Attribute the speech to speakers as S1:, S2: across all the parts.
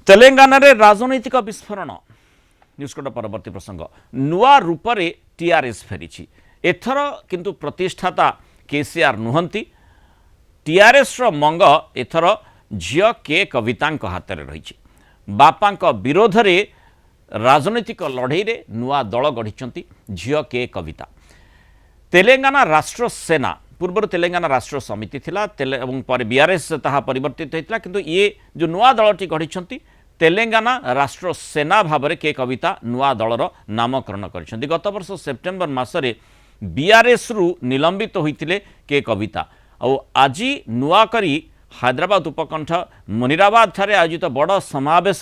S1: तेलंगाना रे राजनैतिक विस्फोरण न्यूजकोट परवर्ती प्रसंग नुआ रूपरे टीआरएस फेरी एथर किंतु प्रतिष्ठाता केसीआर नुहंती टीआरएस रो मंग एथर झियो के कविता हाथ में रही बापा विरोध रे राजनैतिक लड़ई रे नुआ दल गढ़ी झियो के कविता तेलंगाना राष्ट्र सेना पूर्व तेलंगाना राष्ट्र समिति थिला पर बीआरएस ताहा परिवर्तित होता किंतु ये जो नुआ दलटी गढ़ी तेलंगाना राष्ट्र सेना भाव में के कविता नुआ दलर नामकरण कर गत वर्ष सेप्टेम्बर मसरे बीआरएस रु निलंबित होते के कविता आज नुआ करी हैदराबाद उपकंठ मुनिराबाद ठारे आयोजित बड़ समावेश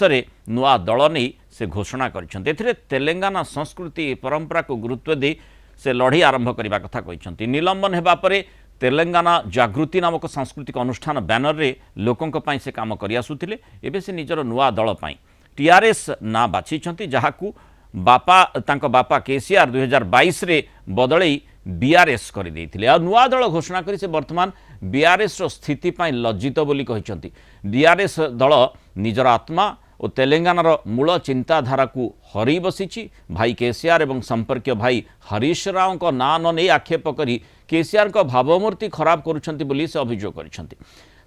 S1: नुआ दल नहीं से घोषणा कर तेलंगाना संस्कृति परंपरा को गुरुत्व दे से लड़ई आरंभ करने कथा कहते निलंबन होगा पर तेलंगाना जागृति नामक सांस्कृतिक अनुष्ठान बैनर रे लोकों पाई से काम कर आसुथिले एबे से निजर नुआ दल पाई टीआरएस ना बाछी जहाकू बापा तांको बापा केसीआर 2022 रे बदलई बीआरएस कर देइथिले आ नुआ दल घोषणा करी से वर्तमान बीआरएस रो स्थिति पाई लज्जित बोली कहिसंती बीआरएस दल निजर आत्मा और तेलंगानार मूल चिंताधारा को हरई बसी भाई केसीआर एवं संपर्क भाई हरीश राव को ना न नहीं आक्षेप करी केसीआर को भावमूर्ति खराब करुछंती बोली से अभियोग करिसंती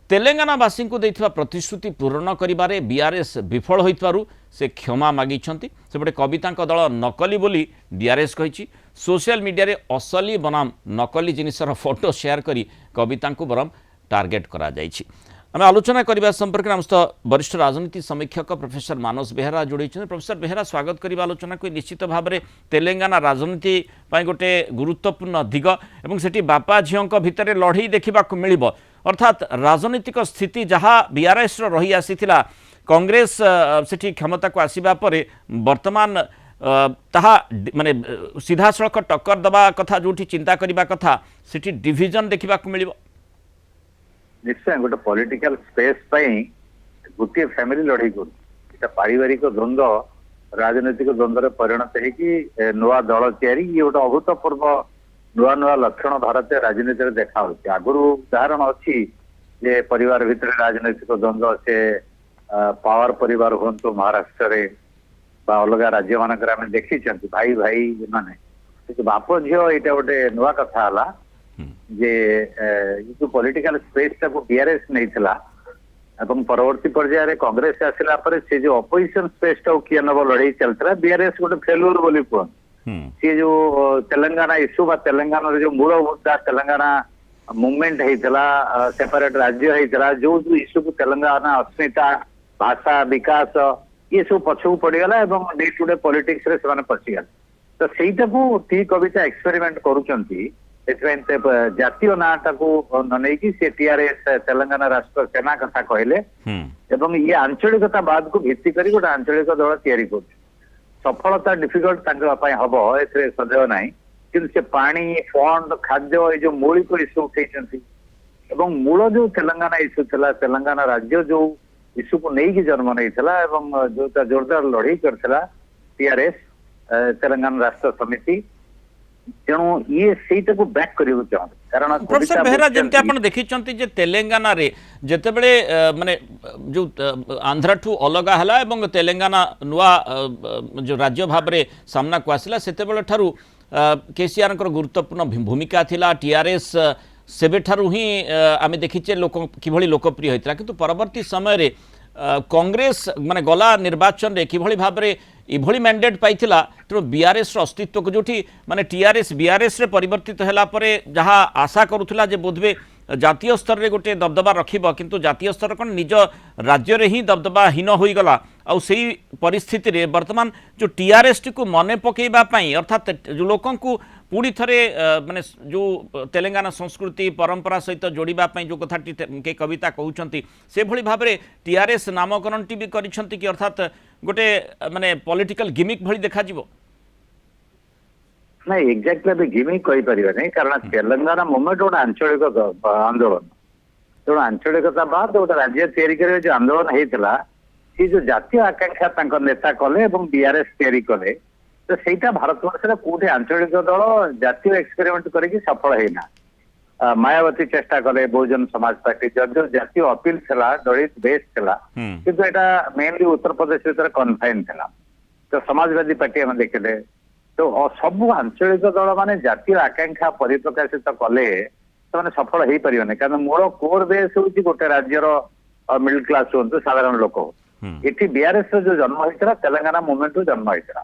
S1: तेलंगानावासी को देथिबा प्रतिश्रुति पूर्ण करिबारे बीआरएस विफल होइतबारु से क्षमा मागिछंती सेपटे कविता दल नकली बोली बीआरएस कहिछि सोशल मीडिया रे असली बनाम नकली जिनिसर फोटो शेयर करी कविता को बरम टार्गेट करा जाइछि आम आलोचना करने संपर्क में आम वरिष्ठ राजनीति समीक्षक प्रोफेसर मानस बेहेरा जोड़ी प्रोफेसर बेहेरा स्वागत करिबा आलोचना को निश्चित भाव में तेलंगाना राजनीति गोटे गुरुत्वपूर्ण दिग एवं सेठी बापा झीओं भितर लड़ई देखा मिल अर्थात राजनीतिक स्थिति जहाँ बीआरएस रही आसीथिला कांग्रेस सेठी क्षमता को आसीबा परे वर्तमान ताहा माने सीधा सड़क टक्कर दबा कथा जोठी चिंता करबा कथा सेठी डिविजन देखा मिल
S2: निश्चय गोटे पॉलिटिकल स्पेस गोटे फैमिली लड़ई कर पारिवारिक द्वंद्व राजनीतिक द्वंद्व परिणत है नुआ दल तैयारी ये गोटे अभूतपूर्व नुआ नुआ लक्षण भारतीय राजनीति देखा आगुरी उदाहरण अच्छी जे परिवार भितर राजनीतिक द्वंद्व से पावर परिवार हूँ महाराष्ट्र रे अलग राज्य मानक देखी भाई भाई माने बाप झील यहाँ गोटे नुआ कथा है जे जो पॉलिटिकल स्पेस टाको बीआरएस नहीं थिला एवं परवर्ती पर्यायर कांग्रेस आसिला पर से जो अपोजिशन स्पेस टाको किए नब लड़ई चलता बीआरएस गोटे फेल्यूर बोली कहन सी जो तेलंगाना इश्यू बा तेलंगाना जो मूल मुद्दा तेलंगाना मूवमेंट होता सेपरेट राज्य होता जो जो इश्यू को तेलंगाना अस्मिता भाषा विकास ये सब पछकू पड़गला डे टू डे पॉलिटिक्स रे से पशिगला तो सहीटा को टी कविता एक्सपेरिमेंट करुचंती जातीय नाटा को नहीं से टीआरएस तेलंगाना राष्ट्र सेना कथा कहले एवं ये आंचलिकता बाद को भित्ति करी गोटे आंचलिक दल तैयारी कर सफलता डिफिकल्ट हम ए सदैव ना कि से पानी फंड खाद्य ये जो मौलिक इश्यू उठे मूल जो तेलंगाना इश्यू था तेलंगाना राज्य जो इश्यू को लेकिन जन्म नहीं जो जोरदार लड़ई करथिला टीआरएस तेलंगाना राष्ट्र समिति तेणु ये सेटा को बैक करियो चाहत कारण
S1: प्रोफेसर बेहरा जेमते आपण देखिचंती जे तेलंगाना रे जेतेबेले माने जो आंध्र ठू अलगा हला एवं तेलंगाना नुआ जो राज्य भाव रे सामना को आसिला सेतेबेले ठारू केसीआर गुरुत्वपूर्ण भूमिका थिला टीआरएस सेबे ठारू ही आमे देखिचे लोक किभली लोकप्रिय होइतला किंतु परवर्ती समय रे कांग्रेस माने गला निर्वाचन रे किभली भाव रे इभली मैंडेट पाइथिला तेणु बीआरएस अस्तित्व को जोठी माने टीआरएस बीआरएस रे परिवर्तित होला परे जहाँ आशा करुथिला जे बोधवे जातीय स्तर रे गोटे दबदबा रखिबो किंतु जातीय स्तर कौन निज राज्य रे ही दबदबा हीन होई गला आउ सेही परिस्थिति रे वर्तमान जो टीआरएस टी को मने पकेइबा पई अर्थात जो लोकन को पुणी थे माने जो तेलंगाना संस्कृति परंपरा सहित जोड़िबा पई जो कथा के कविता कहउछंती से भली भाव में टीआरएस नामकरण टी भी करिसंती कि अर्थात गोटे माने पॉलिटिकल गिमिक भली देखा जीवो
S2: नहीं एक्जाक्टली गिमिक कहि परिबा नहीं कारण तेलंगाना मूवमेंट गोटे आंचलिक आंदोलन तेणु आंचलिकता बाद गोटे राज्य तैयारी करे जो आंदोलन होता सी जो जातीय आकांक्षा नेता कले बीआरएस तैयारी कले तो सहीटा भारत वर्ष कौटे आंचलिक दल जातीय एक्सपेरिमेंट करके सफल होना ମାୟାବତୀ ଚେଷ୍ଟା କଲେ ବହୁଜନ ସମାଜ ପାର୍ଟି जो ଜାତୀୟ ଅପିଲ ଥିଲା ଦଳିତ ବେଶ ଥିଲା କିନ୍ତୁ ଏଟା ମେନଲି ଉତ୍ତରପ୍ରଦେଶ ଭିତରେ କନଫାଇନ୍ ଥିଲା ତ ସମାଜବାଦୀ ପାର୍ଟି ଆମେ ଦେଖିଲେ ତ ସବୁ ଆଞ୍ଚଳିକ ଦଳ ମାନେ ଜାତୀୟ ଆକାଂକ୍ଷା ପରିପ୍ରକାଶିତ କଲେ ସେମାନେ ସଫଳ ହେଇପାରିବନି କାରଣ ମୋର କୋର ବେସ୍ ହଉଛି ଗୋଟେ ରାଜ୍ୟର ମିଡଲ କ୍ଲାସ ହୁଅନ୍ତୁ ସାଧାରଣ ଲୋକ ଏଠି ବିଆରଏସ୍ ର ଯୋଉ ଜନ୍ମ ହେଇଥିଲା ତେଲେଙ୍ଗାନା ମୁଭମେଣ୍ଟରୁ ଜନ୍ମ ହେଇଥିଲା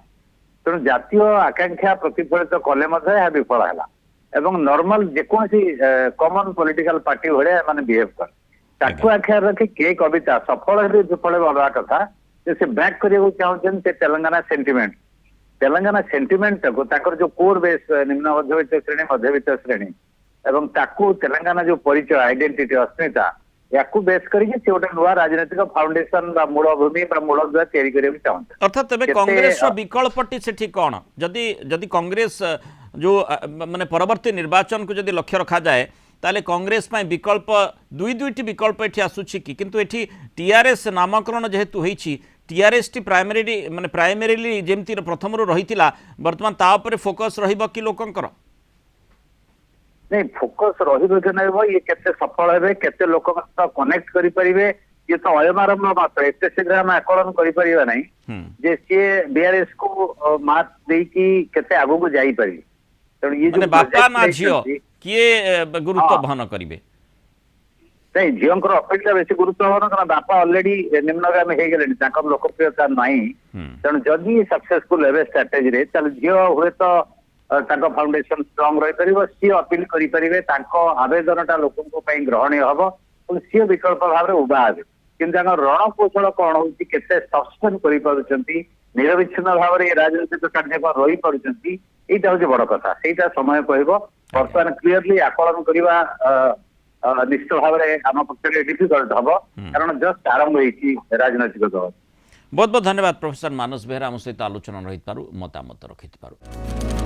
S2: ତେଣୁ ଜାତୀୟ ଆକାଂକ୍ଷା ପ୍ରତିଫଳିତ କଲେ ମଧ୍ୟ ଏହା ବିଫଳ ହେଲା ଏବଂ ନର୍ମାଲ ଯେକୌଣସି କମନ ପଲିଟିକାଲ ପାର୍ଟି ଭଳିଆ ମାନେ ବିହେଭ କରେ ତାକୁ ଆଖିରେ ରଖି କେ କବିତା ସଫଳ ହେବେ ବିଫଳ ହେବେ ଅଲଗା କଥା ଯେ ସେ ବ୍ୟାକ୍ କରିବାକୁ ଚାହୁଁଛନ୍ତି ସେ ତେଲେଙ୍ଗାନା ସେଣ୍ଟିମେଣ୍ଟଟାକୁ ତାଙ୍କର ଯୋଉ କୋର ବେସ୍ ନିମ୍ନ ମଧ୍ୟବିତ୍ତ ଶ୍ରେଣୀ ମଧ୍ୟବିତ୍ତ ଶ୍ରେଣୀ ଏବଂ ତାକୁ ତେଲେଙ୍ଗାନା ଯୋଉ ପରିଚୟ ଆଇଡେଣ୍ଟିଟି ଅସ୍ମିତା ୟାକୁ ବେସ୍ କରିକି ସେ ଗୋଟେ ନୂଆ ରାଜନୈତିକ ଫାଉଣ୍ଡେସନ ବା ମୂଳଭୂମି ବା ମୂଳଦୁଆ ତିଆରି କରିବାକୁ ଚାହୁଁଛନ୍ତି
S1: ଅର୍ଥାତ୍ ତେବେ କଂଗ୍ରେସର ବିକଳ୍ପଟି ସେଠି କ'ଣ ଯଦି କଂଗ୍ରେସ जो माने परवर्ती निर्वाचन को जदि लक्ष्य रखा जाए ताले कांग्रेस पाई विकल्प दुईटी विकल्प एठी आसुछि कि किंतु एठी टीआरएस नामकरण जेहेतु होईछि टीआरएस टी प्राइमरीली जेमती प्रथम रो रहितिला वर्तमान ता ऊपर फोकस रहिबो कि लोकंकर
S2: नहीं फोकस रहिबो कि नै ये केते सफल हेबे केते लोक कनेक्ट करि परिबे ये तो अयमारंभ मात्र एते शीघ्र हम आकलन करि परिबा नै जे से बीआरएस को मात देई कि केते आगु को जाई परिबे
S1: माने बापा ना झियो किए गुरुत्व वहन करिवे
S2: नहीं झियोंकर अपेक्षा बेसी गुरुत्व वहन कारण बापा ऑलरेडी निम्नगामी हे गेलेनी ताकर लोकप्रियता नाही तेणु जदि सक्सेसफुल हेबे स्ट्रेटेजी रे ताले झियो हुए तो ताको फाउंडेशन स्ट्रांग रही परिबो सी अपील करि परिबे ताको आवेदनटा लोकनको पई ग्रहणीय हबो सी विकल्प भाव रे उबा हेबे किंतु रणकौशल कौन होती केते सस्पेंड करि पारुचंती निरविच्छिन्न भाव रे राजनीतिक कार्यक्रम रही पारुचंती एटा हूँ बड़ कथा सेटा समय कहब बर्तमान क्लीयरली आकलन करवा निश्चित भाव में आम पक्ष डिफिकल्ट हम कारण जस्ट आरंभ होती राजनैतिक दल
S1: बहुत बहुत धन्यवाद प्रोफेसर मानस बेहरा आम सहित आलोचना रही मतामत रखि।